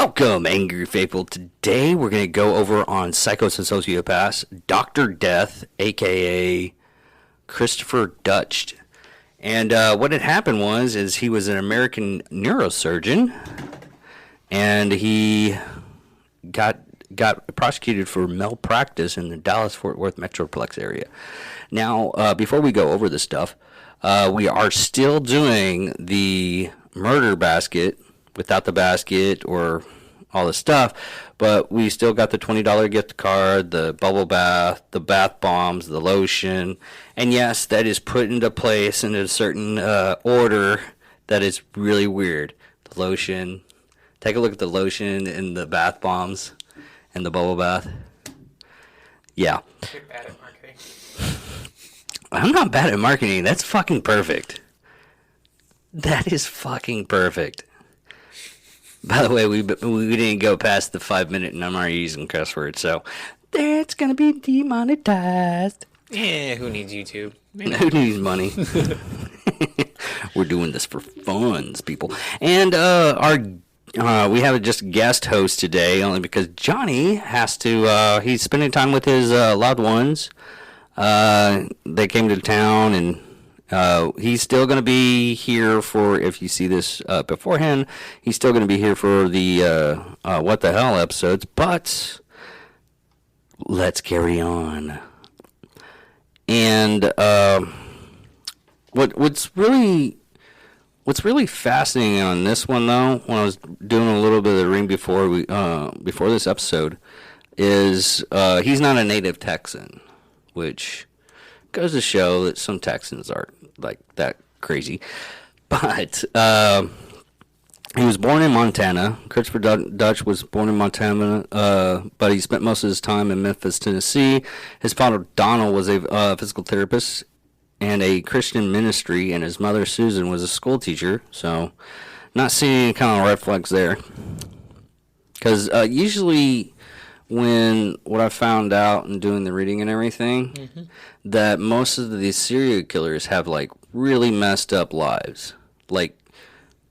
Welcome, Angry Faithful. Today we're going to go over on Psychos and Sociopaths, Dr. Death, a.k.a. Christopher Duntsch. And what had happened is he was an American neurosurgeon, and he got prosecuted for malpractice in the Dallas-Fort Worth Metroplex area. Now, before we go over this stuff, we are still doing the murder basket without the basket or all the stuff, but we still got the $20 gift card, the bubble bath, the bath bombs, the lotion, and yes, that is put into place in a certain order that is really weird. The lotion, take a look at the lotion and the bath bombs and the bubble bath. Yeah. You're bad at marketing. I'm not bad at marketing. That's fucking perfect. That is fucking perfect. By the way, we didn't go past the 5-minute and I'm already using cuss words, so that's going to be demonetized. Yeah, who needs YouTube? Who needs money? We're doing this for funds, people. And we have just a guest host today, only because Johnny has to, he's spending time with his loved ones. They came to town, and he's still going to be here for, if you see this beforehand, he's still going to be here for the What the Hell episodes, but let's carry on. And what's really fascinating on this one, though, when I was doing a little bit of the reading before this episode, is he's not a native Texan, which goes to show that some Texans aren't like that crazy. But he was born in Montana. Christopher Duntsch was born in Montana, but he spent most of his time in Memphis, Tennessee. His father, Donald, was a physical therapist and a Christian ministry, and his mother, Susan, was a school teacher. So not seeing any kind of red flags there. Because usually what I found out in doing the reading and everything, that most of these serial killers have, like, really messed up lives. Like,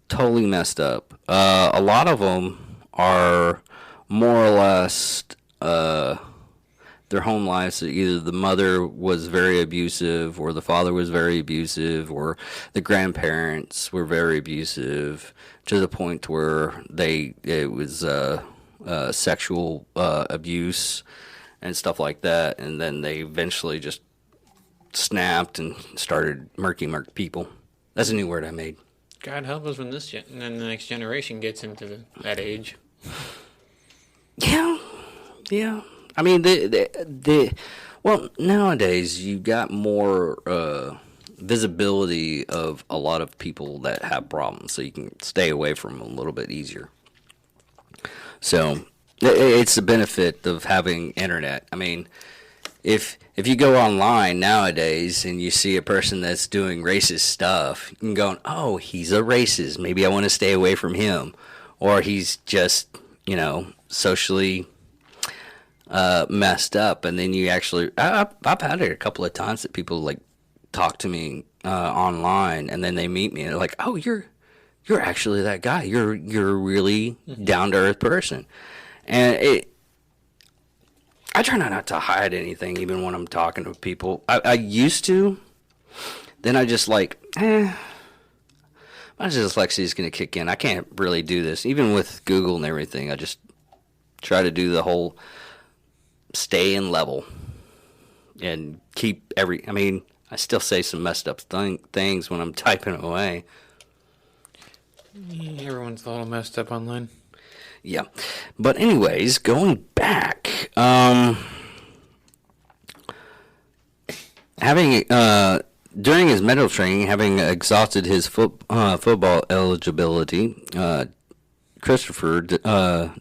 totally messed up. A lot of them are more or less their home lives. Either the mother was very abusive, or the father was very abusive, or the grandparents were very abusive, to the point where it was sexual abuse and stuff like that, and then they eventually just snapped and started murky people. That's a new word I made. God help us when and then the next generation gets into that age. Yeah. I mean, well, nowadays you got more visibility of a lot of people that have problems, so you can stay away from them a little bit easier. So it's the benefit of having internet. I mean, if you go online nowadays and you see a person that's doing racist stuff, you can go, oh, he's a racist. Maybe I want to stay away from him. Or he's just, socially messed up. And then you actually, I've had it a couple of times that people, like, talk to me online, and then they meet me and they're like, oh, you're actually that guy. You're a really down-to-earth person. And I try not to hide anything, even when I'm talking to people. I used to. Then I just my dyslexia is going to kick in. I can't really do this. Even with Google and everything, I just try to do the whole stay in level and keep I still say some messed up things when I'm typing away. Yeah, everyone's a little messed up online. Yeah. But anyways, going back, during his medical training, having exhausted his football eligibility, Christopher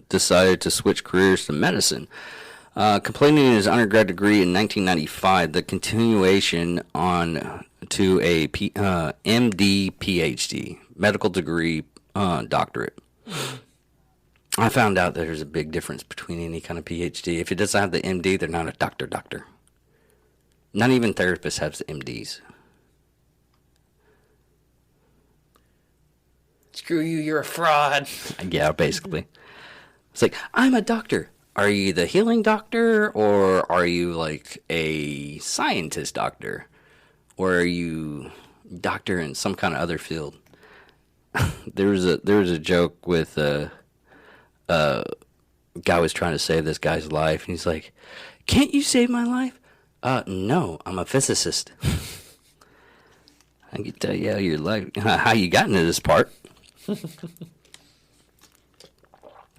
decided to switch careers to medicine. Completing his undergrad degree in 1995, the continuation on to a MD PhD, medical degree doctorate. I found out that there's a big difference between any kind of PhD. If it doesn't have the MD, they're not a doctor. Not even therapists have the MDs. Screw you, you're a fraud. Yeah, basically. It's like, I'm a doctor. Are you the healing doctor, or are you like a scientist doctor, or are you doctor in some kind of other field? There was a joke with guy was trying to save this guy's life, and he's like, "Can't you save my life?" No, I'm a physicist. I can tell you your life, how you got into this part.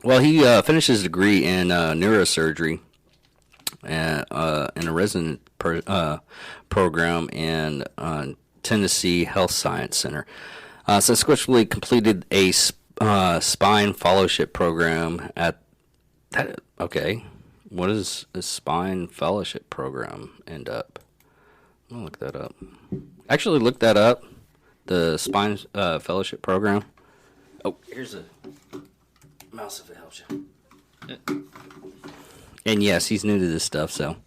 Well, he finished his degree in neurosurgery in a resident program in Tennessee Health Science Center. Subsequently completed a spine fellowship program at that. Okay, what does a spine fellowship program end up? I'm gonna look that up. Actually, look that up. The spine fellowship program. Oh, here's a mouse if it helps you. And yes, he's new to this stuff, so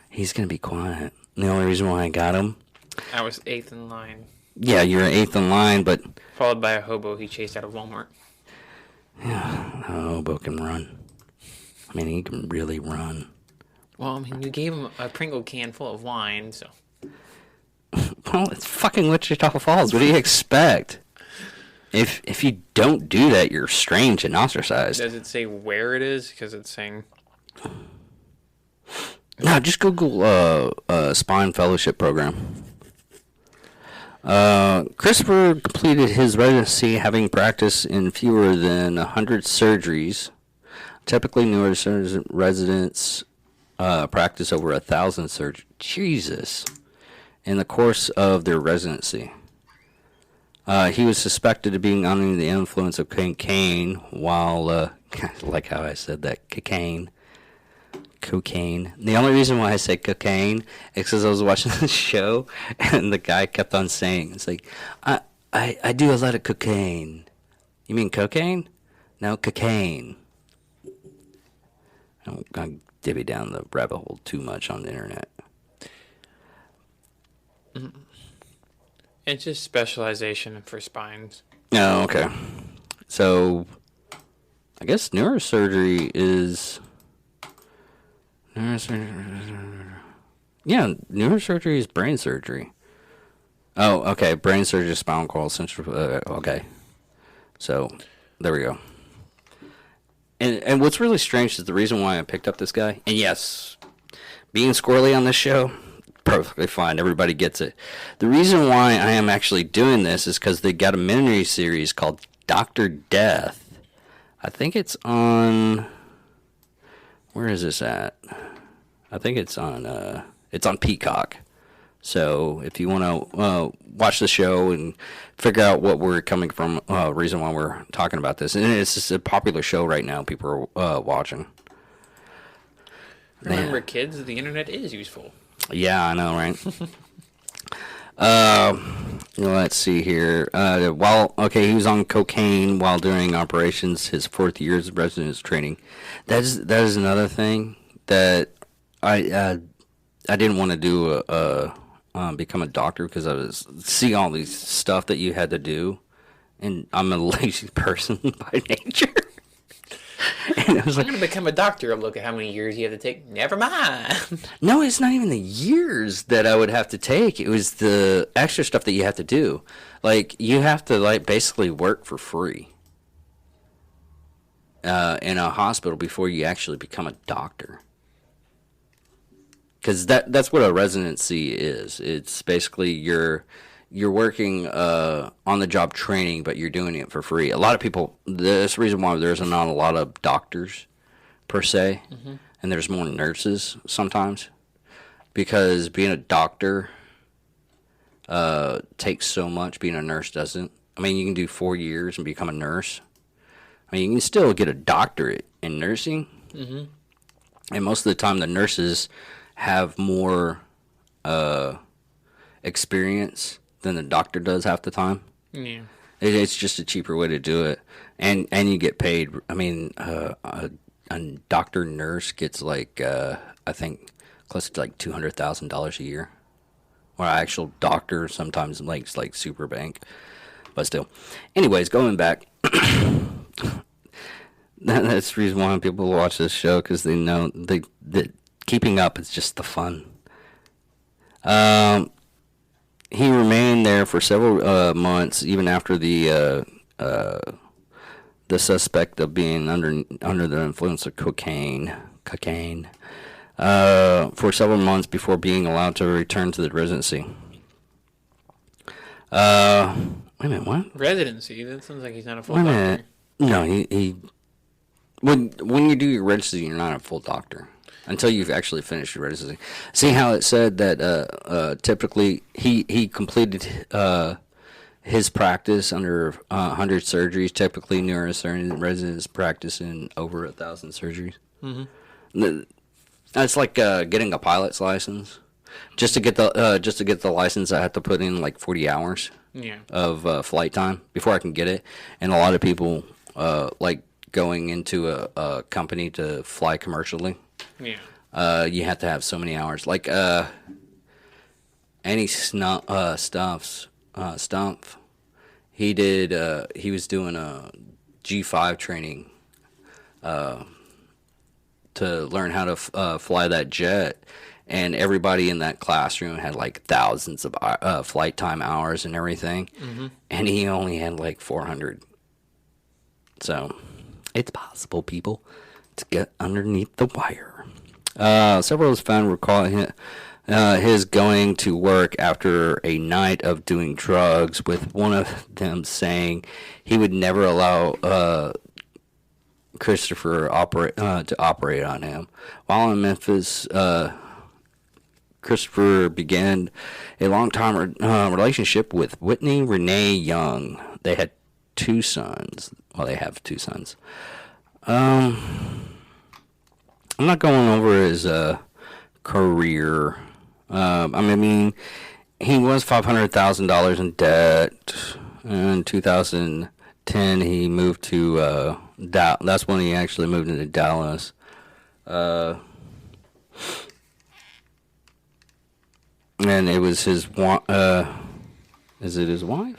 he's gonna be quiet. The only reason why I got him. I was 8th in line. Yeah, you're 8th in line, but Followed by a hobo he chased out of Walmart. yeah, a hobo can run. I mean, he can really run. Well, I mean, you gave him a Pringle can full of wine, so. Well, it's fucking Wichita Falls. What do you expect? If you don't do that, you're strange and ostracized. Does it say where it is? Because it's saying. No, just Google spine fellowship program. Christopher completed his residency having practiced in fewer than 100 surgeries. Typically, neurosurgeon residents practice over 1,000 surgeries. Jesus. In the course of their residency. He was suspected of being under the influence of cocaine while, like how I said that, cocaine. The only reason why I say cocaine is because I was watching the show and the guy kept on saying, it's like, I do a lot of cocaine. You mean cocaine? No, cocaine. I'm going to divvy down the rabbit hole too much on the internet. It's just specialization for spines. Oh, okay. So, I guess neurosurgery is... Yeah, neurosurgery is brain surgery. Oh, okay. Brain surgery, spinal cord, central... okay. So, there we go. And what's really strange is the reason why I picked up this guy. And yes, being squirrely on this show... perfectly fine. Everybody gets it. The reason why I am actually doing this is because they got a mini series called Dr. Death. I think it's on... Where is this at? I think it's on Peacock. So if you want to watch the show and figure out what we're coming from, reason why we're talking about this, and it's just a popular show right now. People are watching. Remember, kids, the internet is useful. Yeah, I know, right? Let's see here. He was on cocaine while doing operations, his 4th year's of residence training. That is another thing that I didn't want to do become a doctor because I was seeing all these stuff that you had to do, and I'm a lazy person by nature. And I was I'm going to become a doctor. Look at how many years you have to take. Never mind. No, it's not even the years that I would have to take. It was the extra stuff that you have to do. Like, you have to, like, basically work for free in a hospital before you actually become a doctor. Because that's what a residency is. It's basically you're working on the job training, but you're doing it for free. A lot of people, that's the reason why there's not a lot of doctors per se, and there's more nurses sometimes, because being a doctor takes so much. Being a nurse doesn't. I mean, you can do 4 years and become a nurse. I mean, you can still get a doctorate in nursing, and most of the time the nurses have more experience than the doctor does half the time. Yeah. It's just a cheaper way to do it. And you get paid. I mean, a doctor nurse gets like, I think, close to like $200,000 a year. Or an actual doctor sometimes makes like super bank. But still. Anyways, going back. That's the reason why people watch this show, because they know that keeping up is just the fun. He remained there for several months, even after the suspect of being under the influence of cocaine, for several months before being allowed to return to the residency. Wait a minute, what? Residency? That sounds like he's not a full doctor. No, he when you do your residency, you're not a full doctor until you've actually finished your residency. See how it said that typically he completed his practice under 100 surgeries. Typically, neurosurgeon residents practice in over 1,000 surgeries. Mm-hmm. That's like getting a pilot's license. Just to get the license, I have to put in like 40 hours of flight time before I can get it. And a lot of people like going into a company to fly commercially. Yeah. You have to have so many hours. Like Annie Stumpf, he did. He was doing a G5 training to learn how to fly that jet. And everybody in that classroom had like thousands of flight time hours and everything. Mm-hmm. And he only had like 400. So it's possible, people, to get underneath the wire. Several of his fans recall his going to work after a night of doing drugs, with one of them saying he would never allow Christopher to operate on him. While in Memphis, Christopher began a long-time relationship with Whitney Renee Young. They had 2 sons. Well, they have 2 sons. I'm not going over his career. I mean, he was $500,000 in debt. In 2010, he moved to that's when he actually moved into Dallas. And it was his is it his wife?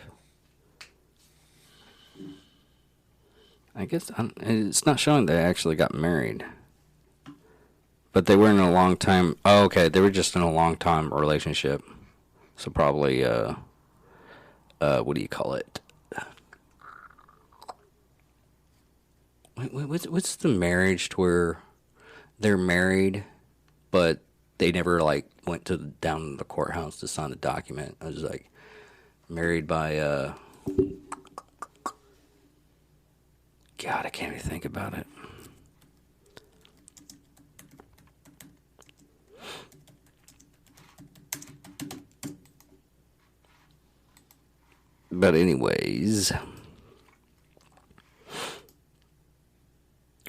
I guess it's not showing they actually got married. But they were in a long time. Oh, okay. They were just in a long time relationship. So probably, what do you call it? What's the marriage to where they're married, but they never like went down to the courthouse to sign the document? I was like married by God, I can't even think about it. But anyways,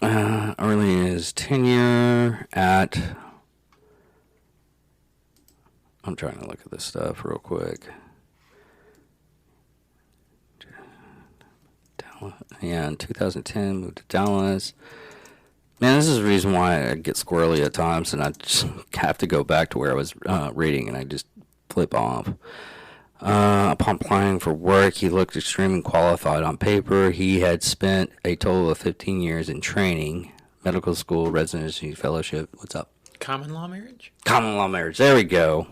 early in his tenure at, I'm trying to look at this stuff real quick. Yeah, in 2010, moved to Dallas. Man, this is the reason why I get squirrely at times, and I just have to go back to where I was reading, and I just flip off. Upon applying for work, he looked extremely qualified on paper. He had spent a total of 15 years in training, medical school, residency, fellowship. What's up? Common law marriage? Common law marriage. There we go.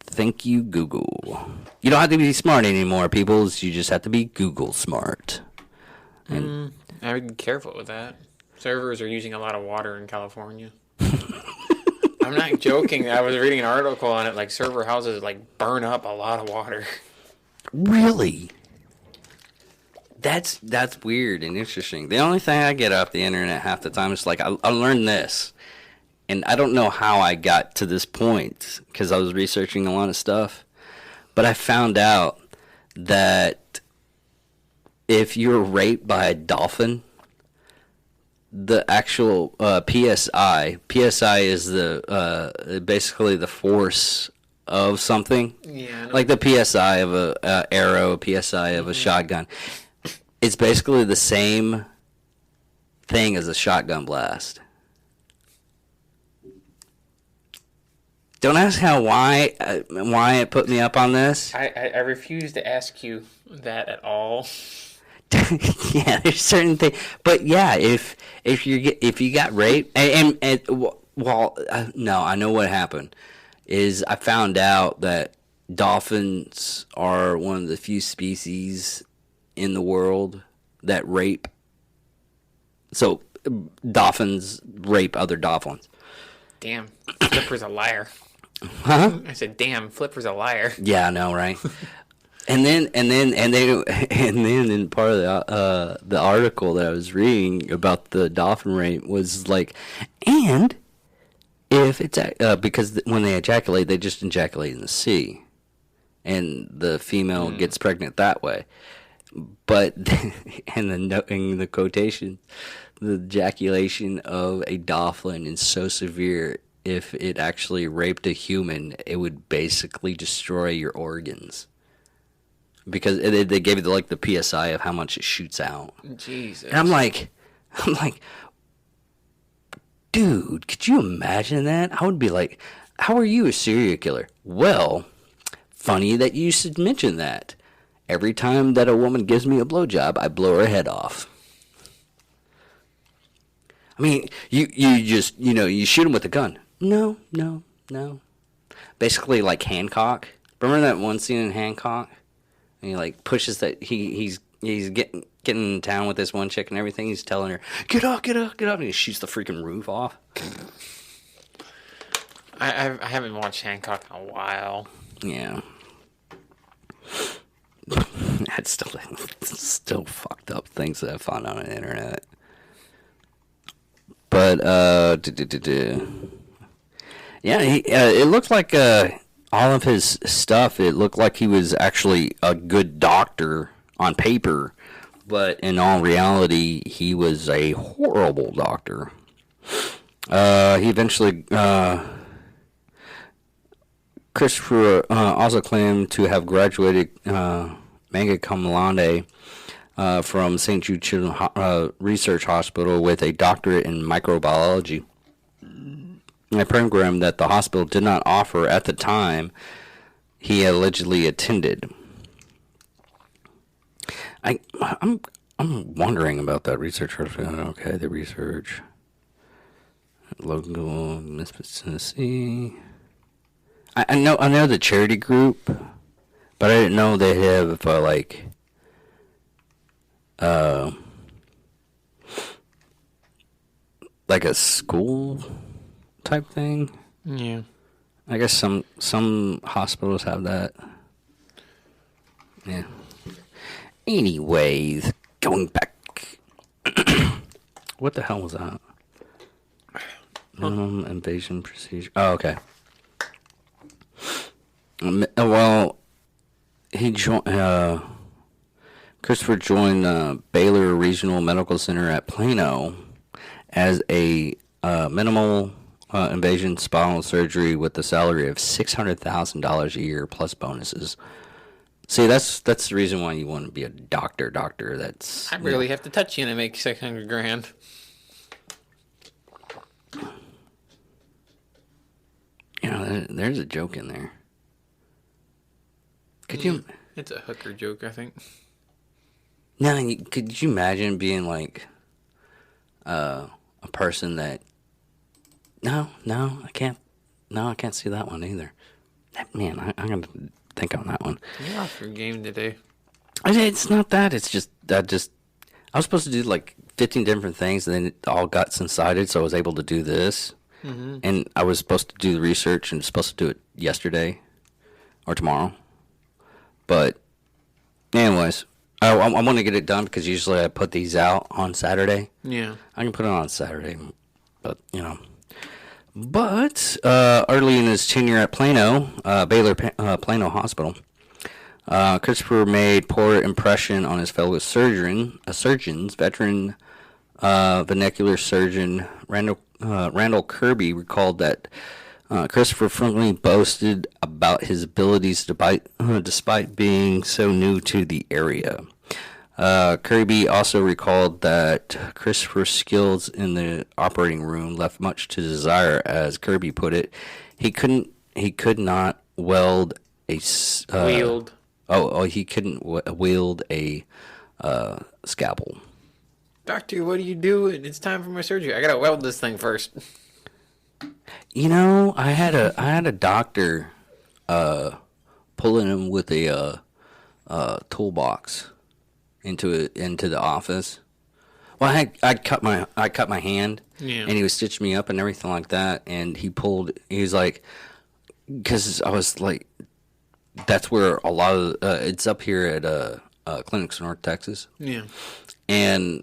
Thank you, Google. You don't have to be smart anymore, people. You just have to be Google smart. And I would be careful with that. Servers are using a lot of water in California. I'm not joking. I was reading an article on it. Like, server houses like burn up a lot of water. Really? That's weird and interesting. The only thing I get off the internet half the time is like I learned this, and I don't know how I got to this point because I was researching a lot of stuff, but I found out that if you're raped by a dolphin, the actual PSI is the basically the force of something. Yeah. Like the PSI of a arrow, PSI of a shotgun. It's basically the same thing as a shotgun blast. Don't ask why it put me up on this. I refuse to ask you that at all. Yeah, there's certain things, but yeah, if you got raped, no, I know what happened. Is I found out that dolphins are one of the few species in the world that rape. So dolphins rape other dolphins. Damn, Flipper's a liar. Huh? I said, damn, Flipper's a liar. Yeah, I know, right? And then in part of the article that I was reading about the dolphin rape was like, and if it's because when they ejaculate, they just ejaculate in the sea, and the female gets pregnant that way. But and in the quotation, the ejaculation of a dolphin is so severe. If it actually raped a human, it would basically destroy your organs. Because they gave it like the PSI of how much it shoots out. Jesus. And I'm like, dude, could you imagine that? I would be like, how are you a serial killer? Well, funny that you should mention that. Every time that a woman gives me a blowjob, I blow her head off. I mean, you just, you shoot him with a gun. No. Basically like Hancock. Remember that one scene in Hancock? And he like pushes that he's getting in town with this one chick and everything. He's telling her, get up, and he shoots the freaking roof off. I haven't watched Hancock in a while. Yeah. That's still fucked up things that I found on the internet. But yeah, it looked like all of his stuff. It looked like he was actually a good doctor on paper, but in all reality, he was a horrible doctor. He eventually, Christopher also claimed to have graduated magna cum laude from St. Jude Children's Research Hospital with a doctorate in microbiology, a program that the hospital did not offer at the time he allegedly attended. I'm wondering about that research. Okay, the research. Local Memphis, Tennessee. I know the charity group, but I didn't know they have like a school type thing. Yeah. I guess some hospitals have that. Yeah. Anyways, going back. What the hell was that? Minimum invasion procedure. Oh, okay. Well, he joined. Christopher joined Baylor Regional Medical Center at Plano as a minimal invasion spinal surgery with a salary of $600,000 a year plus bonuses. See, that's the reason why you want to be a doctor. That's I barely have to touch you and I make $600,000. There's a joke in there. Could you? It's a hooker joke, I think. No, could you imagine being like a person that? No, I can't. No, I can't see that one either. Man, I'm gonna think on that one. You're off your game today. It's not that. It's just that I was supposed to do like 15 different things, and then it all got subsided, so I was able to do this. Mm-hmm. And I was supposed to do the research and supposed to do it yesterday or tomorrow. But anyways, I want to get it done because usually I put these out on Saturday. Yeah. I can put it on Saturday, but But early in his tenure at Plano, Baylor Plano Hospital, Christopher made poor impression on his fellow surgeons. Veteran vernacular surgeon Randall Kirby recalled that Christopher frequently boasted about his abilities despite being so new to the area. Kirby also recalled that Christopher's skills in the operating room left much to desire. As Kirby put it, he could not weld a wield. He couldn't wield a scalpel. Doctor, what are you doing? It's time for my surgery. I gotta weld this thing first. You know, I had a doctor pulling him with a toolbox into the office. Well, I cut my hand, and he was stitching me up and everything like that. And he was like, because I was like, that's where a lot of it's up here at Clinics North Texas. Yeah. And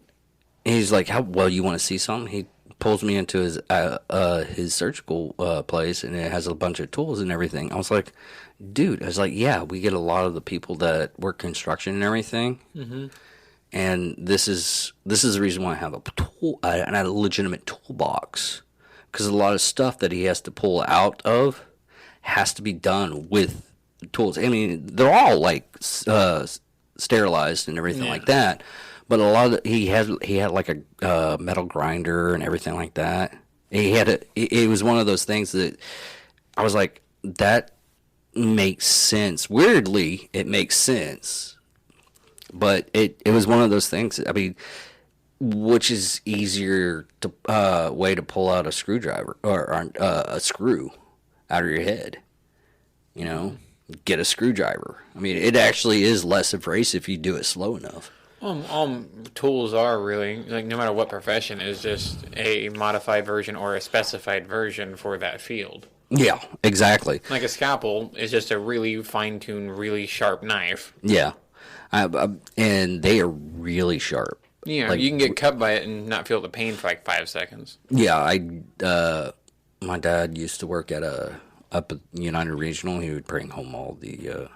he's like, "How well you want to see something?" He pulls me into his surgical place, and it has a bunch of tools and everything. I was like, "Dude," I was like, "Yeah, we get a lot of the people that work construction and everything." Mm-hmm. And this is the reason why I have a legitimate toolbox, because a lot of stuff that he has to pull out of has to be done with tools. I mean, they're all like sterilized and everything like that, but a lot of he had like a metal grinder and everything like that. It was one of those things that I was like, that makes sense. Weirdly, it makes sense. But it was one of those things. I mean, which is easier way to pull out a screwdriver or a screw out of your head? You know, get a screwdriver. I mean, it actually is less abrasive if you do it slow enough. Tools are really, like, no matter what profession, is just a modified version or a specified version for that field. Yeah, exactly. Like a scalpel is just a really fine-tuned, really sharp knife. Yeah. And they are really sharp. Yeah, like, you can get cut by it and not feel the pain for like 5 seconds. Yeah, my dad used to work up at United Regional. He would bring home all the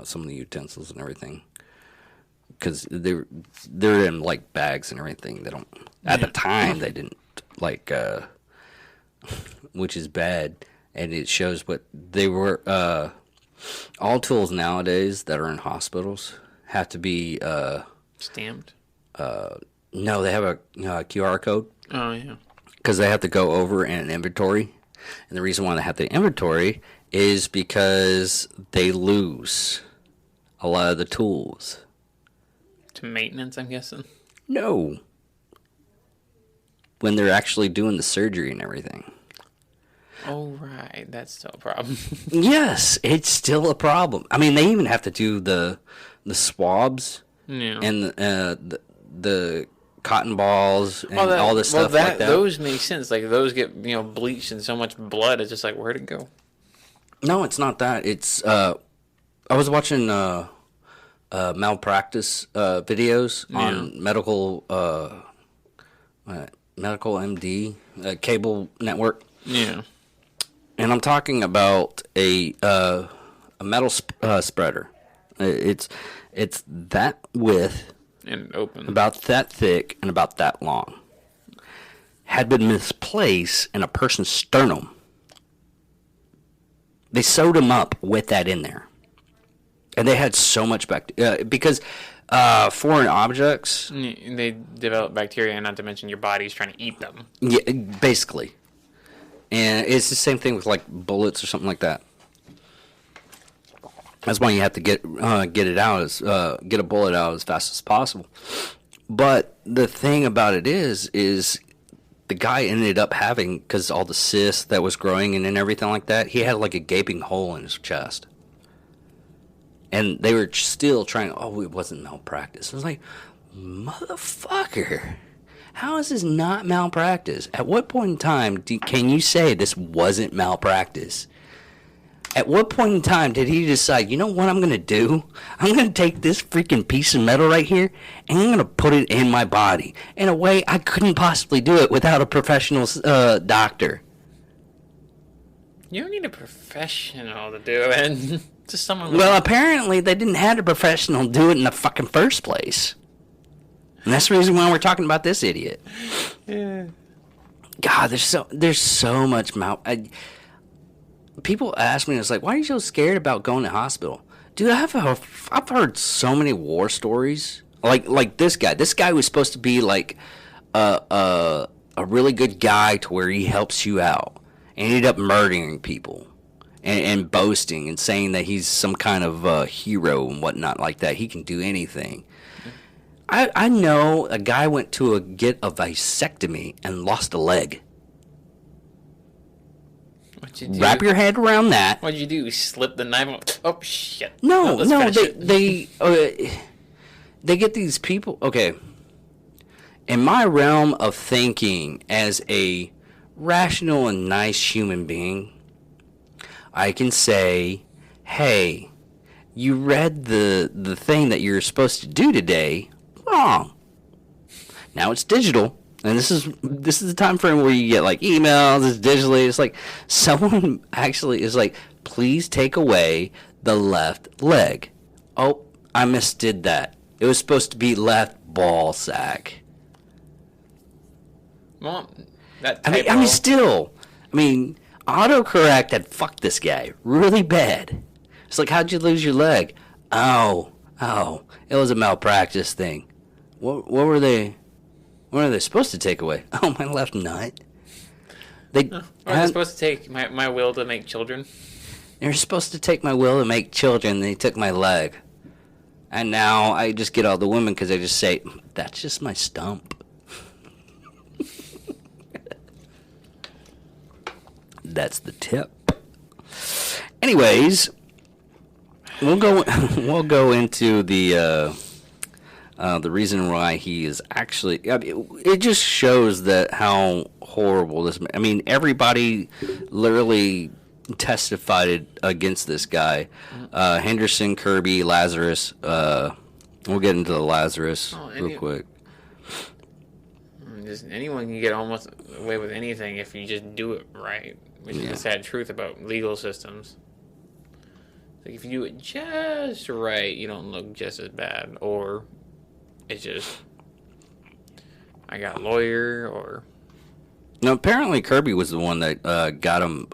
some of the utensils and everything, because they're in like bags and everything. They don't at the time they didn't like, which is bad, and it shows what they were. All tools nowadays that are in hospitals have to be stamped. No, they have a QR code. Oh yeah. Because they have to go over in an inventory, and the reason why they have the inventory is because they lose a lot of the tools. To maintenance, I'm guessing. No. When they're actually doing the surgery and everything. Oh, right. That's still a problem. Yes, it's still a problem. I mean, they even have to do the swabs and the cotton balls and all this stuff like that. Those make sense. Like, those get, bleached in so much blood. It's just like, where'd it go? No, it's not that. It's, I was watching malpractice videos on medical MD, cable network. Yeah. And I'm talking about a metal spreader. It's that width and open, about that thick and about that long. Had been misplaced in a person's sternum. They sewed him up with that in there, and they had so much bacteria because foreign objects. They develop bacteria, and not to mention your body's trying to eat them. Yeah, basically. And it's the same thing with like bullets or something like that. That's why you have to get it out get a bullet out as fast as possible. But the thing about it is the guy ended up having, because all the cysts that was growing and everything like that, he had like a gaping hole in his chest. And they were still trying. Oh, it wasn't malpractice. I was like, motherfucker. How is this not malpractice? At what point in time can you say this wasn't malpractice? At what point in time did he decide, you know what I'm going to do? I'm going to take this freaking piece of metal right here, and I'm going to put it in my body in a way I couldn't possibly do it without a professional doctor. You don't need a professional to do it. Just someone. Well, apparently they didn't have a professional do it in the fucking first place. And that's the reason why we're talking about this idiot. Yeah. God, there's so much people ask me, it's like, why are you so scared about going to hospital? Dude, I've heard so many war stories. Like this guy. This guy was supposed to be like a really good guy to where he helps you out. And he ended up murdering people and boasting and saying that he's some kind of hero and whatnot like that. He can do anything. I know a guy went to get a vasectomy and lost a leg. What'd you do? Wrap your head around that. What'd you do? Slip the knife? Oh shit! No, Let's no, finish it. they get these people. Okay, in my realm of thinking, as a rational and nice human being, I can say, "Hey, you read the thing that you're supposed to do today wrong. Now it's digital." And this is the time frame where you get like emails, it's digitally. It's like someone actually is like, please take away the left leg. Oh, I misdid that. It was supposed to be left ball sack. Well, that I typo. mean, autocorrect had fucked this guy really bad. It's like, how'd you lose your leg? Oh, it was a malpractice thing. What were they? What are they supposed to take away? Oh, my left nut. They supposed to take my will to make children. They're supposed to take my will to make children. They took my leg. And now I just get all the women because they just say, that's just my stump. That's the tip. Anyways, we'll go into the reason why he is actually. I mean, it just shows that how horrible this. I mean, everybody literally testified against this guy. Henderson, Kirby, Lazarus. We'll get into the Lazarus real quick. Just anyone can get almost away with anything if you just do it right, which is the sad truth about legal systems. Like if you do it just right, you don't look just as bad, or it's just I got a lawyer, or no. Apparently, Kirby was the one that got him.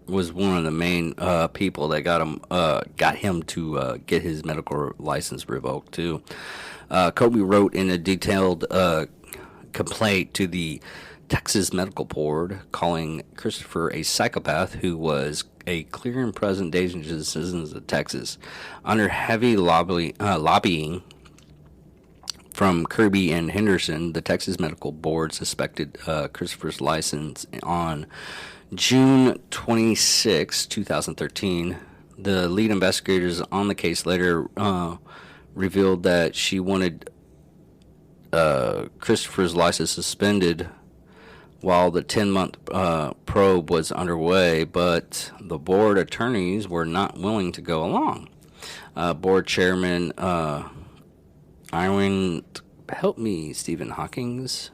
Was one of the main people that got him to get his medical license revoked too. Kobe wrote in a detailed complaint to the Texas Medical Board, calling Christopher a psychopath who was a clear and present danger to the citizens of Texas. Under heavy lobbying from Kirby and Henderson, the Texas Medical Board suspended Christopher's license on June 26, 2013. The lead investigators on the case later revealed that she wanted Christopher's license suspended while the 10-month probe was underway, but the board attorneys were not willing to go along. Board chairman Irwin, help me, Stephen Hawking's.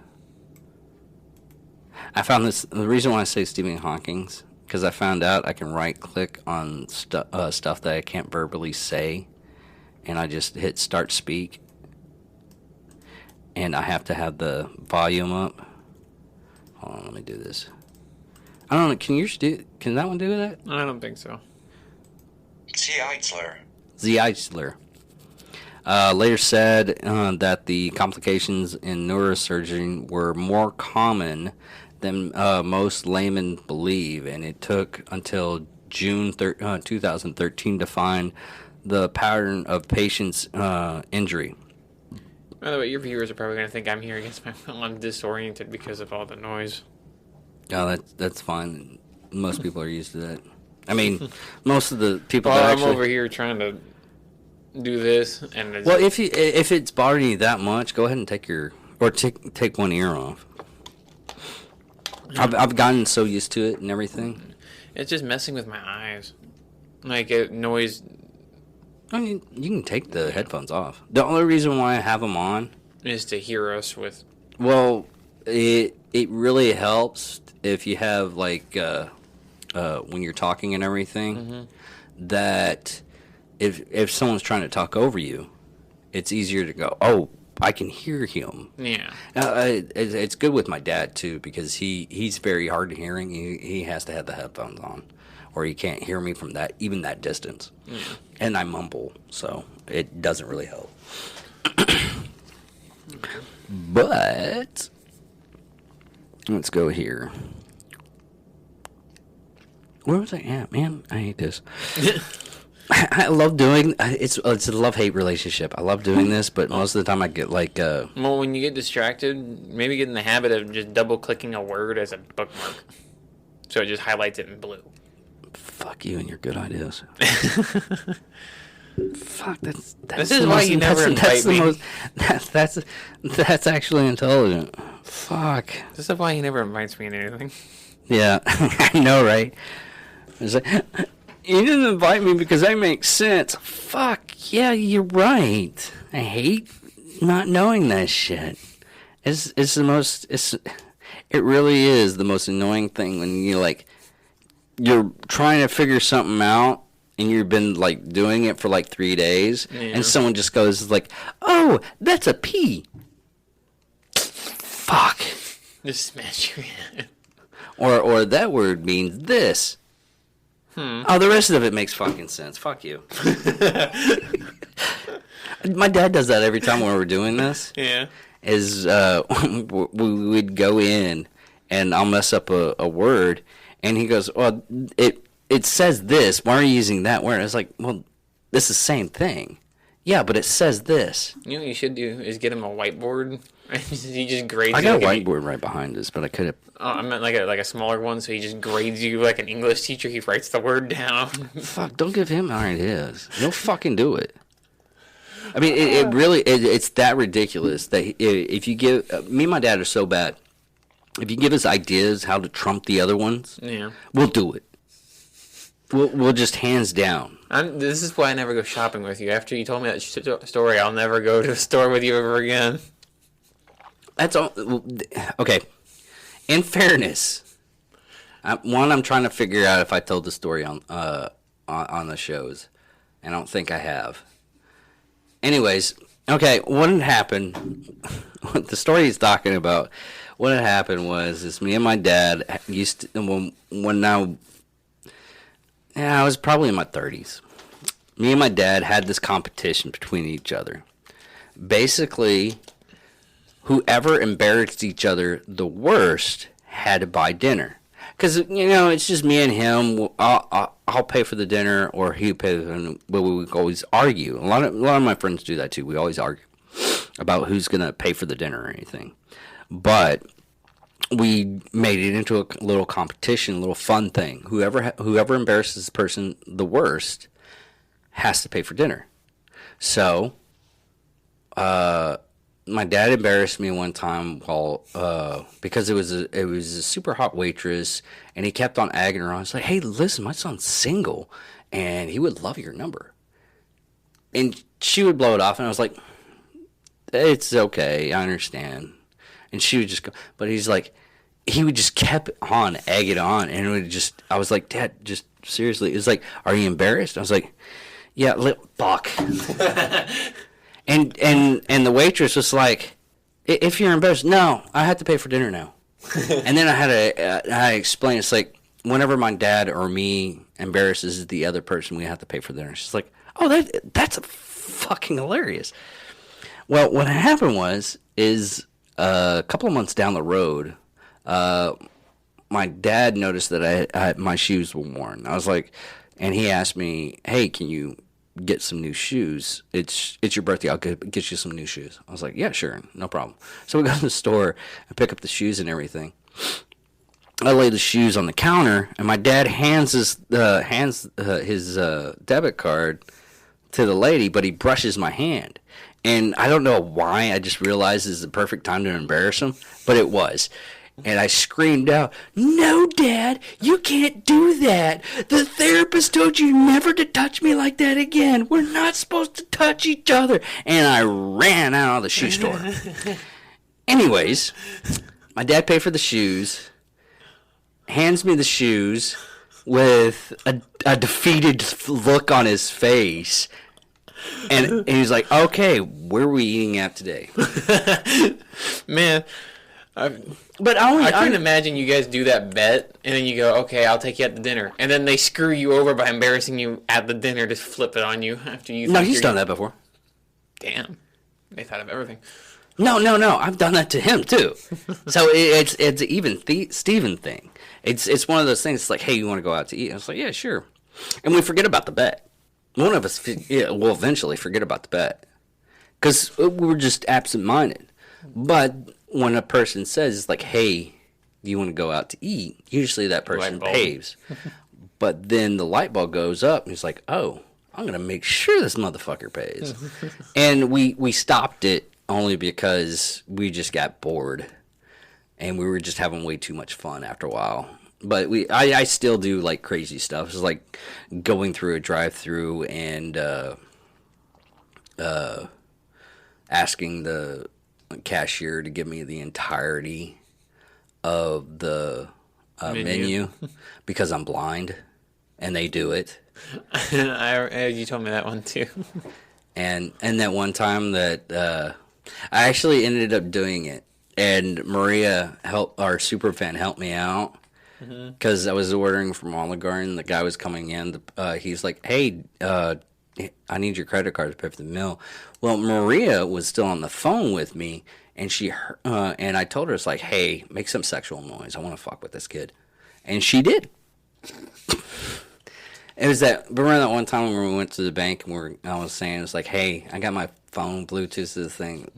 I found this, the reason why I say Stephen Hawking's, because I found out I can right-click on stuff that I can't verbally say, and I just hit Start Speak, and I have to have the volume up. Hold on, let me do this. I don't know, can that one do that? I don't think so. Zeitzler. Later said that the complications in neurosurgery were more common than most laymen believe, and it took until June 2013 to find the pattern of patient's injury. By the way, your viewers are probably going to think I'm here against my will. I'm disoriented because of all the noise. Oh, that's fine. Most people are used to that. I mean, most of the people Well, that I'm actually... over here trying to do this, and it's Well, if it's bothering you that much, go ahead and take one ear off. I've gotten so used to it and everything. It's just messing with my eyes. Like it noise. I mean, you can take the headphones off. The only reason why I have them on Is to hear us with. Well, it really helps if you have like when you're talking and everything, that if someone's trying to talk over you, it's easier to go, oh, I can hear him. Yeah. It's good with my dad too, because he's very hard of hearing. He has to have the headphones on, or he can't hear me from even that distance. Yeah. And I mumble, so it doesn't really help. But let's go here. Where was I at, man? I hate this. I love doing it's a love-hate relationship. I love doing this, but most of the time I get like Well, when you get distracted, maybe get in the habit of just double-clicking a word as a bookmark. So it just highlights it in blue. fuck you and your good ideas. Fuck, that's This is why you never invite me. That's actually intelligent. Fuck. This is why he never invites me in anything. Yeah, I know, right? It's like, you didn't invite me because I make sense. Fuck, yeah, you're right. I hate not knowing that shit. It really is the most annoying thing when you're trying to figure something out and you've been like doing it for like 3 days and someone just goes like, oh, that's a P. Fuck. Just smash your head. Or that word means this. Oh, the rest of it makes fucking sense. Fuck you. My dad does that every time when we're doing this. Yeah. We would go in and I'll mess up a word and he goes, well, it says this. Why are you using that word? I was like, well, this is the same thing. Yeah, but it says this. You know what you should do is get him a whiteboard. He just grades you. I got a whiteboard right behind us, but I could have. Oh, I meant like a smaller one, so he just grades you like an English teacher. He writes the word down. Fuck, don't give him ideas. He'll fucking do it. I mean, it's that ridiculous that if you give... me and my dad are so bad. If you give us ideas how to trump the other ones, we'll do it. We'll just hands down. This is why I never go shopping with you. After you told me that story, I'll never go to a store with you ever again. That's all. Okay. In fairness, I'm trying to figure out if I told the story on the shows. I don't think I have. Anyways, okay, what had happened, the story he's talking about, what had happened was me and my dad used to, I was probably in my 30s. Me and my dad had this competition between each other. Basically, whoever embarrassed each other the worst had to buy dinner. Because, it's just me and him. I'll pay for the dinner, or he'll pay for the dinner. But we would always argue. A lot of my friends do that, too. We always argue about who's going to pay for the dinner or anything. But we made it into a little competition, a little fun thing. Whoever embarrasses the person the worst has to pay for dinner. So, my dad embarrassed me one time because it was a super hot waitress, and he kept on egging her on. It's like, hey, listen, my son's single, and he would love your number. And she would blow it off, and I was like, it's okay, I understand. And she would just go, but he's like, he would just kept on egging on, and it would just, I was like, Dad, just seriously. It's like, are you embarrassed? I was like, yeah, fuck. And the waitress was like, if you're embarrassed, no, I have to pay for dinner now. And then I had to explain, it's like, whenever my dad or me embarrasses the other person, we have to pay for dinner. She's like, oh, that's fucking hilarious. Well, what happened is a couple of months down the road, my dad noticed that my shoes were worn. I was like, and he asked me, hey, can you get some new shoes? It's your birthday. I'll get you some new shoes. I was like, yeah, sure, no problem. So we go to the store and pick up the shoes and everything. I lay the shoes on the counter, and my dad hands his debit card to the lady, but he brushes my hand. And I don't know why. I just realized this is the perfect time to embarrass him, but it was. And I screamed out, no, Dad, you can't do that. The therapist told you never to touch me like that again. We're not supposed to touch each other. And I ran out of the shoe store. Anyways, my dad paid for the shoes, hands me the shoes with a defeated look on his face. And he was like, okay, where are we eating at today? Man, but I couldn't imagine you guys do that bet, and then you go, okay, I'll take you out to dinner. And then they screw you over by embarrassing you at the dinner to flip it on you after you... No, he's done that before. Damn. They thought of everything. No. I've done that to him, too. So it's an even Steven thing. It's one of those things, it's like, hey, you want to go out to eat? I was like, yeah, sure. And we forget about the bet. One of us, will eventually forget about the bet because we're just absent-minded. But when a person says, it's like, hey, do you want to go out to eat? Usually that person pays. But then the light bulb goes up, and he's like, oh, I'm going to make sure this motherfucker pays. And we stopped it only because we just got bored. And we were just having way too much fun after a while. But I still do, like, crazy stuff. It's like going through a drive-through and asking the cashier to give me the entirety of the menu because I'm blind, and they do it. You told me that one too. And that one time that I actually ended up doing it, and Maria our super fan helped me out because I was ordering from Olive Garden. The guy was coming in. He's like, "Hey, I need your credit card to pay for the meal." Well, Maria was still on the phone with me, and and I told her, it's like, hey, make some sexual noise. I want to fuck with this kid. And she did. It was remember that one time when we went to the bank and I was saying, it's like, hey, I got my phone Bluetooth to the thing.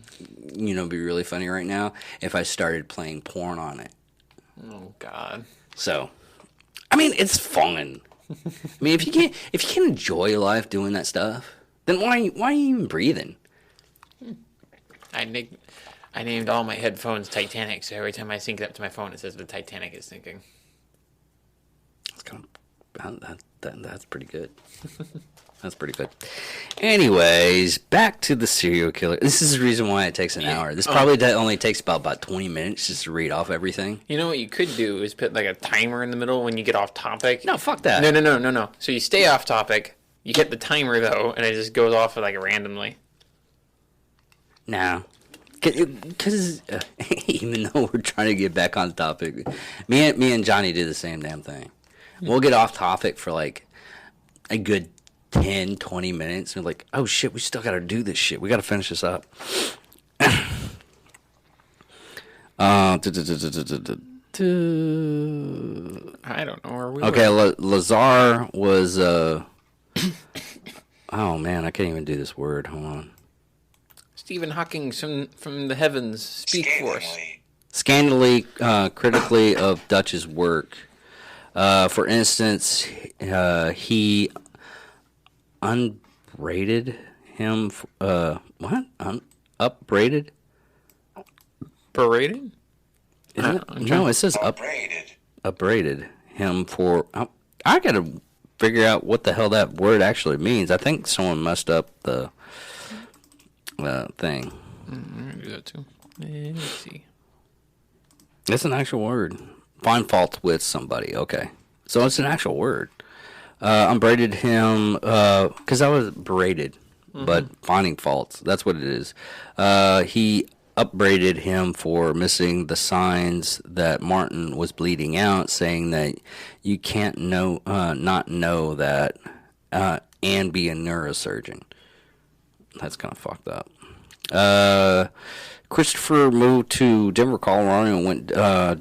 It'd be really funny right now if I started playing porn on it. Oh, God. So, I mean, it's fun. I mean, if you can't enjoy life doing that stuff, then why are you even breathing? I named all my headphones Titanic, so every time I sync it up to my phone, it says the Titanic is sinking. That's pretty good. That's pretty good. Anyways, back to the serial killer. This is the reason why it takes an hour. This probably only takes about 20 minutes just to read off everything. You know what you could do is put like a timer in the middle when you get off topic. No, fuck that. No. So you stay off topic. You hit the timer though, and it just goes off like randomly. No. Because even though we're trying to get back on topic, me and Johnny do the same damn thing. We'll get off topic for like a good 10, 20 minutes. And we're like, oh shit, we still got to do this shit. We got to finish this up. I don't know where we okay, were. Lazar was, oh man, I can't even do this word. Hold on. Stephen Hawking from the heavens, speak for us. Scandally critically of Duntsch's work. For instance, he unbraided him. What? Upbraided? Berated? No, it says upbraided him for. I gotta figure out what the hell that word actually means. I think someone messed up the thing. I'm gonna do that too. Let's see. It's an actual word. Find fault with somebody. Okay. So it's an actual word. Unbraided him because I was berated, but finding faults. That's what it is. He upbraided him for missing the signs that Martin was bleeding out, saying that you can't not know that and be a neurosurgeon. That's kind of fucked up. Christopher moved to Denver, Colorado, and went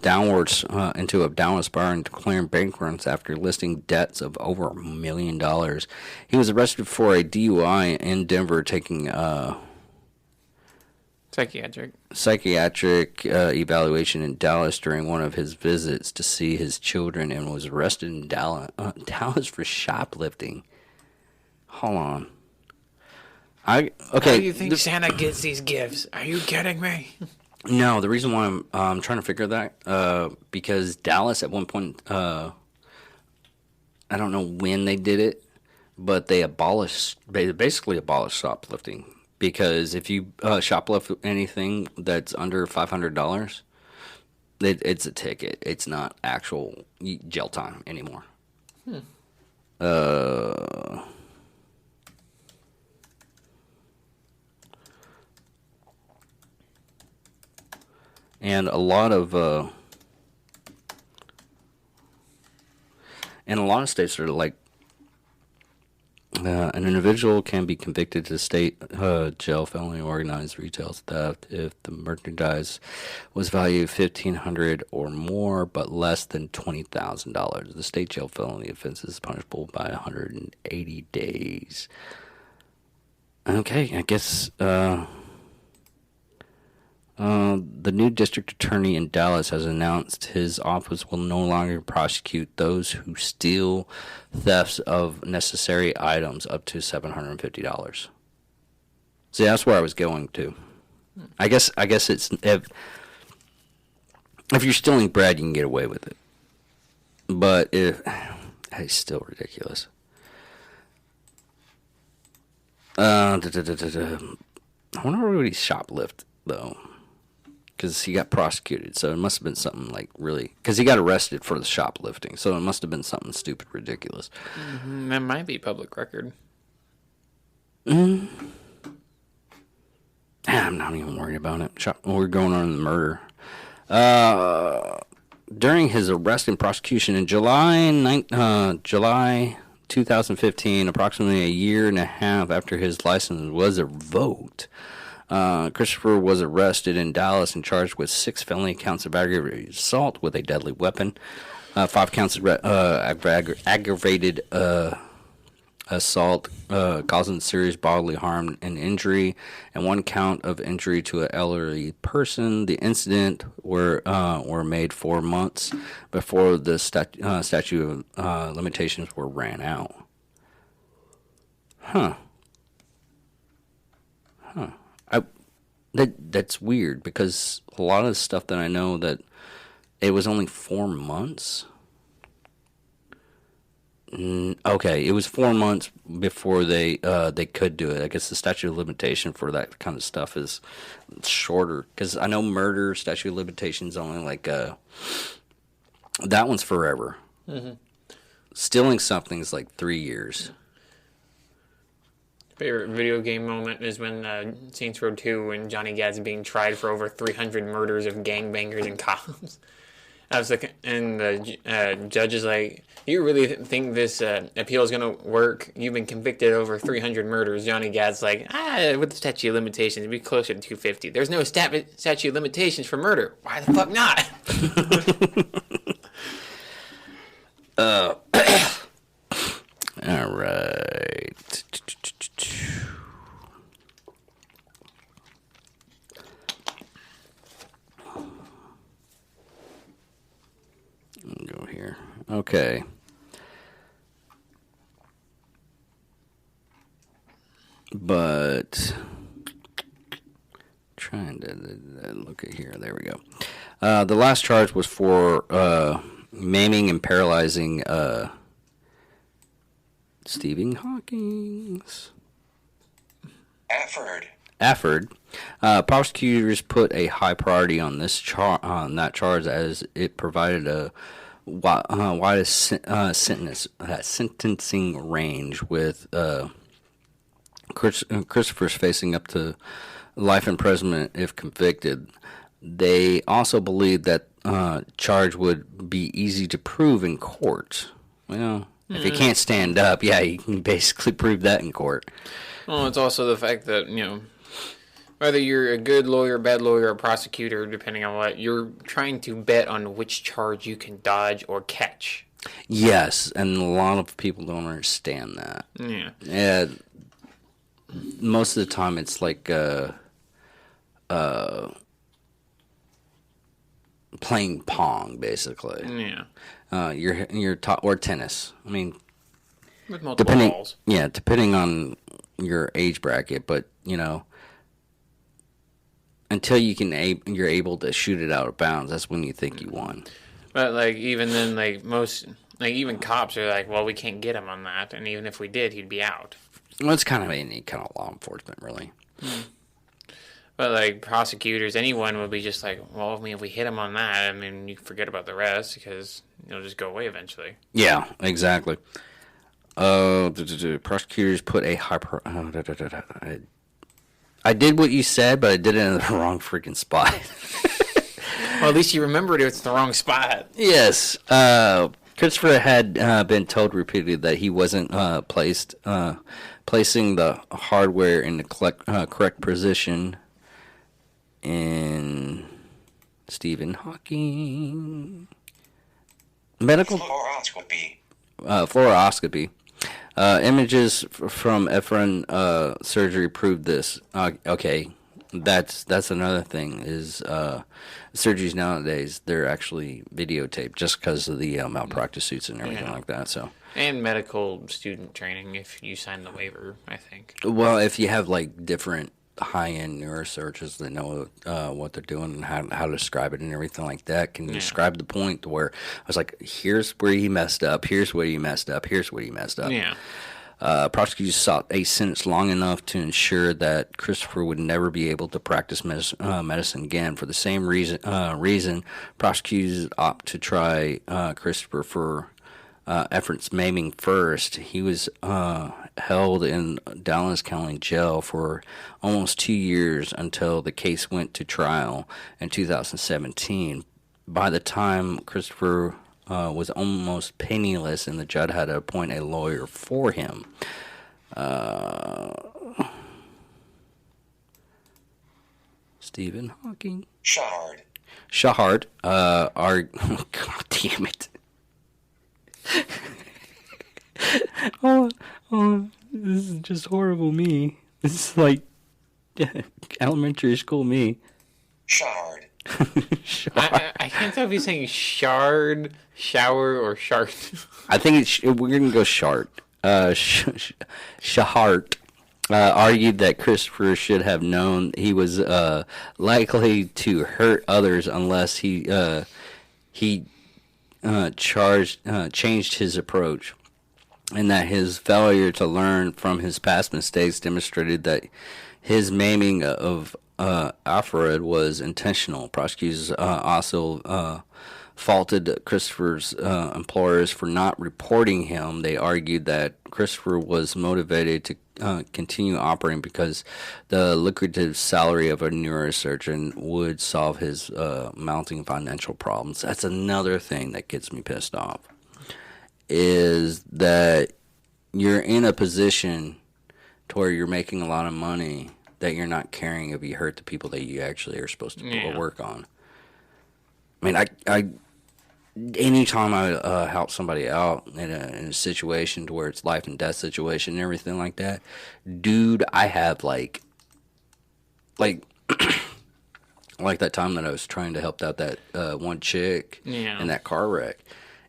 downwards into a downward spiral, declaring bankruptcy after listing debts of over $1 million. He was arrested for a DUI in Denver, taking psychiatric evaluation in Dallas during one of his visits to see his children, and was arrested in Dallas for shoplifting. Hold on. Okay. How do you think Santa gets these gifts? Are you kidding me? No, the reason why I'm trying to figure that because Dallas at one point, I don't know when they did it, but they basically abolished shoplifting, because if you shoplift anything that's under $500, it's a ticket. It's not actual jail time anymore. And a lot of states are like, An individual can be convicted to state jail felony organized retail theft if the merchandise was valued $1,500 or more, but less than $20,000. The state jail felony offense is punishable by 180 days. Okay, I guess the new district attorney in Dallas has announced his office will no longer prosecute those who steal thefts of necessary items up to $750. See, that's where I was going to. I guess it's if you're stealing bread, you can get away with it. But if it's still ridiculous. I wonder what he shoplifted though. Because he got prosecuted, so it must have been something like really. Because he got arrested for the shoplifting, so it must have been something stupid, ridiculous. Mm-hmm. That might be public record. I'm not even worried about it. We're going on the murder. During his arrest and prosecution in July 2015, approximately a year and a half after his license was revoked. Christopher was arrested in Dallas and charged with 6 felony counts of aggravated assault with a deadly weapon, 5 counts of aggravated assault causing serious bodily harm and injury, and 1 count of injury to an elderly person. The incident were made 4 months before the statute of limitations were ran out. That's weird because a lot of the stuff that I know that it was only 4 months. Okay, it was 4 months before they could do it. I guess the statute of limitation for that kind of stuff is shorter because I know murder statute of limitations only like that one's forever. Mm-hmm. Stealing something is like 3 years. Favorite video game moment is when Saints Row 2 when Johnny Gat's being tried for over 300 murders of gangbangers and cops. I was like, and the judge is like, "You really think this appeal is gonna work? You've been convicted of over 300 murders." Johnny Gat's like, with the statute of limitations, it'd be closer to 250. There's no statute of limitations for murder. Why the fuck not? All right. Go here. Okay. But trying to look at here. There we go. The last charge was for maiming and paralyzing Stephen Hawking's. Afford. Prosecutors put a high priority on this that charge as it provided a widest sentencing range with Christopher's facing up to life imprisonment if convicted. They also believed that charge would be easy to prove in court. Well, if he can't stand up, yeah, you can basically prove that in court. Well, it's also the fact that, whether you're a good lawyer, bad lawyer, or prosecutor, depending on what, you're trying to bet on which charge you can dodge or catch. Yes, and a lot of people don't understand that. Yeah. Most of the time it's like playing Pong, basically. Yeah. You're or tennis. I mean, with multiple balls. Yeah, depending on your age bracket, but until you're able to shoot it out of bounds, that's when you think you won. But even then, most even cops are like, well, we can't get him on that, and even if we did, he'd be out. Well, it's kind of any kind of law enforcement, really. But prosecutors, anyone would be just like, well, if we hit him on that, you forget about the rest because it'll just go away eventually. Yeah, exactly. Prosecutors put a I did what you said, but I did it in the wrong freaking spot. Well, at least you remembered it's the wrong spot. Yes. Christopher had been told repeatedly that he wasn't placing the hardware in the correct position in Stephen Hawking. Medical fluoroscopy. Images from Efron surgery proved this. Okay, that's another thing is surgeries nowadays, they're actually videotaped just because of the malpractice suits and everything like that. So and medical student training if you sign the waiver, I think. Well, if you have like different high-end neurosurgeons that know what they're doing and how to describe it and everything like that, can describe the point to where I was like, here's where he messed up, here's where he messed up, here's where he messed up. Yeah. Prosecutors sought a sentence long enough to ensure that Christopher would never be able to practice medicine again. For the same reason, prosecutors opt to try Christopher for efforts maiming first. He was held in Dallas County Jail for almost 2 years until the case went to trial in 2017. By the time Christopher was almost penniless, and the judge had to appoint a lawyer for him. Stephen Hawking. Shahard. God damn it. oh, this is just horrible me. This is like elementary school me. Shard. I can't tell if he's saying shard, shower, or shart. I think we're going to go shart. Shahart argued that Christopher should have known he was likely to hurt others unless he changed his approach, and that his failure to learn from his past mistakes demonstrated that his maiming of Alfred was intentional. Prosecutors also faulted Christopher's employers for not reporting him. They argued that Christopher was motivated to continue operating because the lucrative salary of a neurosurgeon would solve his mounting financial problems. That's another thing that gets me pissed off, is that you're in a position to where you're making a lot of money that you're not caring if you hurt the people that you actually are supposed to work on. I mean, I anytime I help somebody out in a situation to where it's life and death situation and everything like that, dude, I have like that time that I was trying to help out that one chick in that car wreck.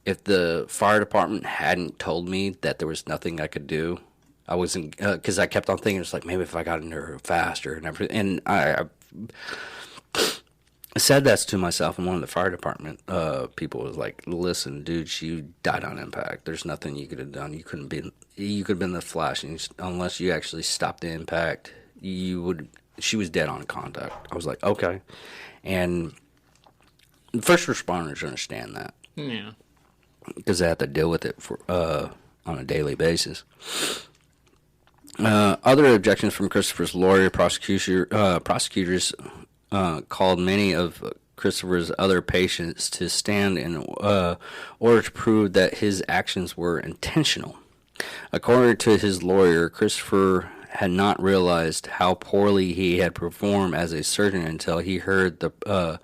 If the fire department hadn't told me that there was nothing I could do, I wasn't, because I kept on thinking, it's like, maybe if I got in there faster and everything. And I said that to myself, and one of the fire department people was like, listen, dude, she died on impact. There's nothing you could have done. You could have been the flash, and unless you actually stopped the impact, she was dead on contact. I was like, okay. And first responders understand that. Yeah. Because they have to deal with it on a daily basis. Other objections from Christopher's lawyer, prosecutors called many of Christopher's other patients to stand in order to prove that his actions were intentional. According to his lawyer, Christopher had not realized how poorly he had performed as a surgeon until he heard the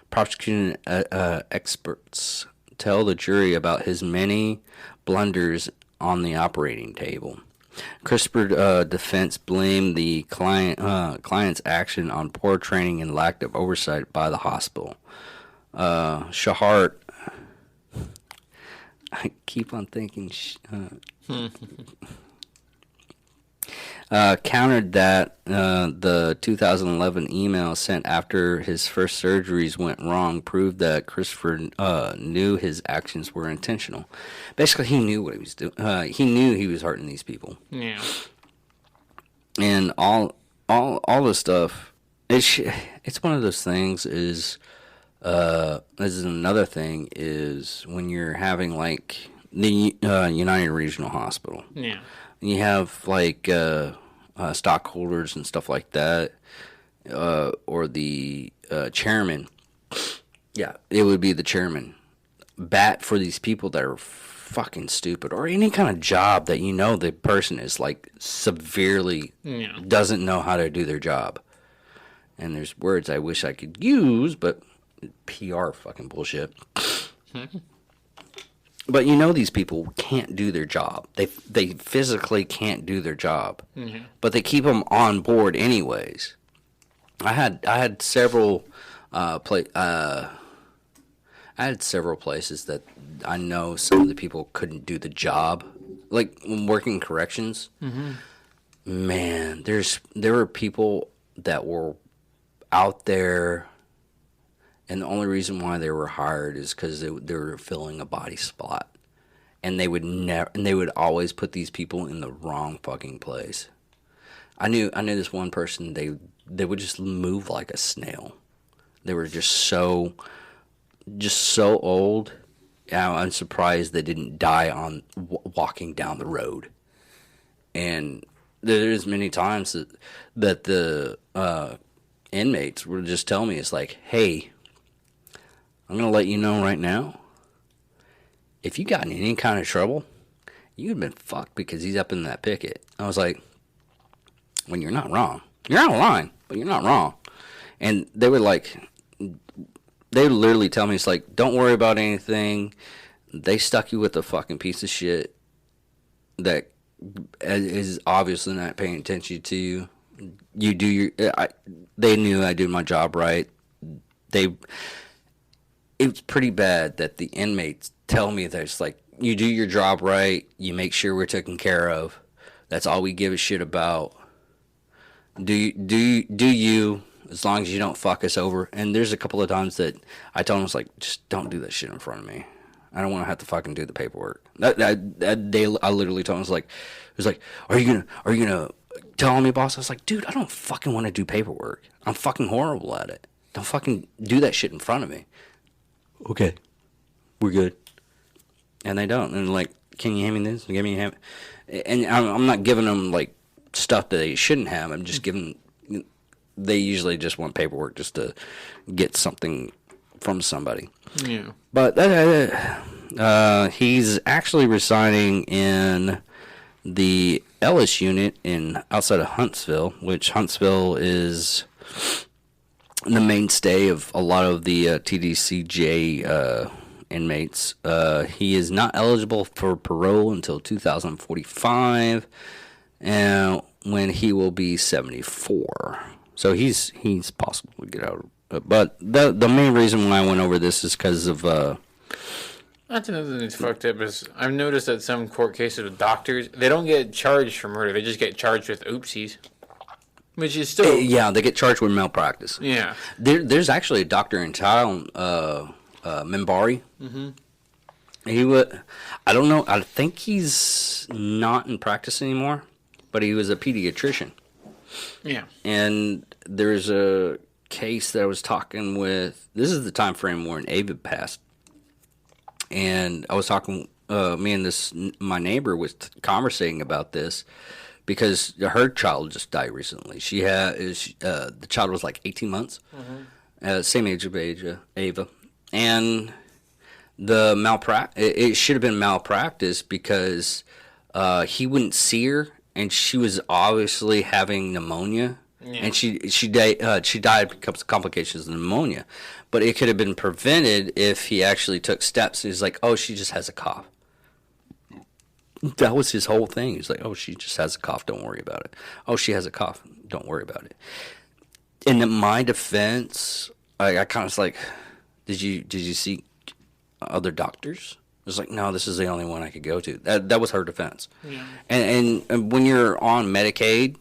prosecuting experts tell the jury about his many blunders on the operating table. Christopher's defense blamed the client's action on poor training and lack of oversight by the hospital. Shahart, I keep on thinking, countered that the 2011 email sent after his first surgeries went wrong proved that Christopher knew his actions were intentional. Basically, he knew what he was doing. He knew he was hurting these people. Yeah. And all this stuff, it's one of those things. Is another thing is when you're having like the United Regional Hospital. Yeah. And you have like stockholders and stuff like that, or the chairman. Yeah, it would be the chairman. bat for these people that are fucking stupid, or any kind of job that you know the person is like severely doesn't know how to do their job. And there's words I wish I could use, but PR fucking bullshit. But you know these people can't do their job. They physically can't do their job, but they keep them on board anyways. I had several I had several places that I know some of the people couldn't do the job, like working corrections. Man, there were people that were out there, and the only reason why they were hired is because they were filling a body spot, and they would always put these people in the wrong fucking place. I knew this one person. They would just move like a snail. They were just so old. I'm surprised they didn't die on walking down the road. And there's many times that the inmates would just tell me, it's like, hey, I'm going to let you know right now, if you got in any kind of trouble, you'd have been fucked because he's up in that picket. I was like, when you're not wrong. You're out of line, but you're not wrong. And they would literally tell me, it's like, don't worry about anything. They stuck you with a fucking piece of shit that is obviously not paying attention to you. You do your... they knew I did my job right. It's pretty bad that the inmates tell me that it's like, you do your job right, you make sure we're taken care of. That's all we give a shit about. Do you, as long as you don't fuck us over. And there's a couple of times that I told them, it's like, just don't do that shit in front of me. I don't want to have to fucking do the paperwork. That day, I literally told him, it was like, are you gonna tell me, boss? I was like, dude, I don't fucking want to do paperwork. I'm fucking horrible at it. Don't fucking do that shit in front of me. Okay, we're good. And they don't. And like, can you hand me this? Give me hand. And I'm not giving them like stuff that they shouldn't have. I'm just giving. They usually just want paperwork just to get something from somebody. Yeah. But he's actually residing in the Ellis unit outside of Huntsville, which Huntsville is the mainstay of a lot of the TDCJ inmates. He is not eligible for parole until 2045, when he will be 74. So he's possible to get out. But the main reason why I went over this is because of... That's another thing that's fucked up is I've noticed that some court cases with doctors, they don't get charged for murder. They just get charged with oopsies. Which is still... Yeah, they get charged with malpractice. Yeah. There's actually a doctor in town, Mimbari. Mm-hmm. I don't know, I think he's not in practice anymore, but he was a pediatrician. Yeah. And there's a case that I was talking with, this is the time frame when Ava passed. And I was talking, me and my neighbor was conversating about this because her child just died recently. The child was like 18 months, same age of Ava. And it should have been malpractice because he wouldn't see her, and she was obviously having pneumonia. Yeah. And she died because of complications of pneumonia. But it could have been prevented if he actually took steps. He's like, oh, she just has a cough. That was his whole thing. He's like, oh, she just has a cough. Don't worry about it. Oh, she has a cough. Don't worry about it. And in my defense, I kind of was like, did you seek other doctors? It was like, no, this is the only one I could go to. That was her defense. Yeah. And when you're on Medicaid,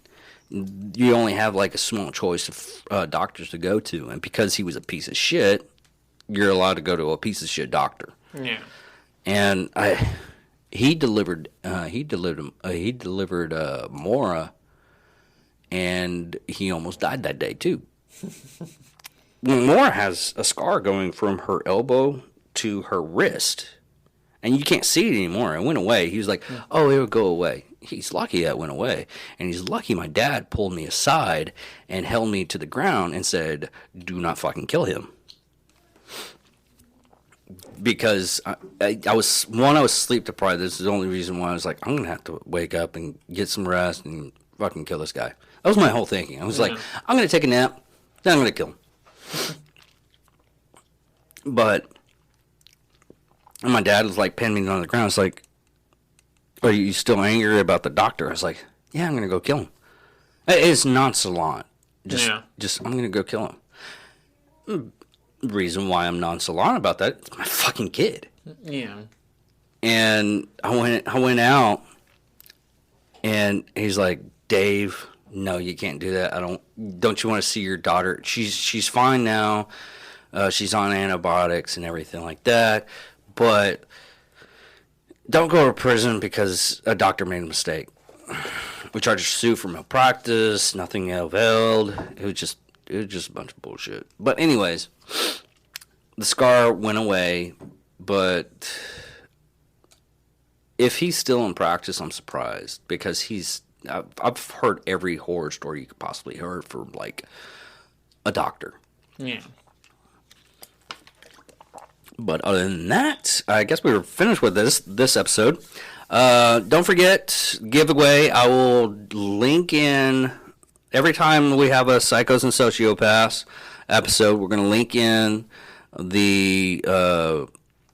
you only have like a small choice of doctors to go to, and because he was a piece of shit, you're allowed to go to a piece of shit doctor. Yeah. And he delivered Mora, and he almost died that day too. Mora has a scar going from her elbow to her wrist, and you can't see it anymore. It went away. He was like, oh, it'll go away. He's lucky that went away. And he's lucky my dad pulled me aside and held me to the ground and said, do not fucking kill him. because I was sleep deprived. This is the only reason why I was like, I'm gonna have to wake up and get some rest and fucking kill this guy. That was my whole thinking. I was like, I'm gonna take a nap, then I'm gonna kill him. But and my dad was like pinning me on the ground. It's like, are you still angry about the doctor? I was like, yeah, I'm gonna go kill him. It's nonchalant. Just I'm gonna go kill him. Reason why I'm nonchalant about that, it's my fucking kid. Yeah. And I went out, and he's like, Dave, no, you can't do that. Don't you want to see your daughter? She's fine now. She's on antibiotics and everything like that, but don't go to prison because a doctor made a mistake. We tried to sue for malpractice. Nothing availed. It was just a bunch of bullshit. But anyways, the scar went away. But if he's still in practice, I'm surprised because I've heard every horror story you could possibly hear from like a doctor. Yeah. But other than that, I guess we were finished with this episode. Don't forget, giveaway. I will link in every time we have a Psychos and Sociopaths episode. We're going to link in the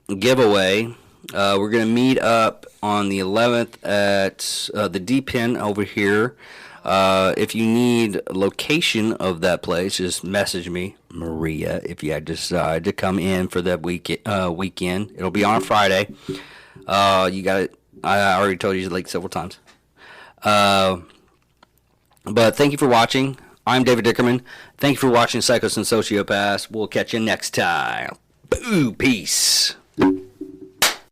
giveaway. We're going to meet up on the 11th at the Deep Inn over here. If you need a location of that place, just message me, Maria, if you decide to come in for that weekend. It'll be on a Friday. You got it. I already told you like several times. But thank you for watching. I'm David Dickerman. Thank you for watching Psychos and Sociopaths. We'll catch you next time. Boo, peace.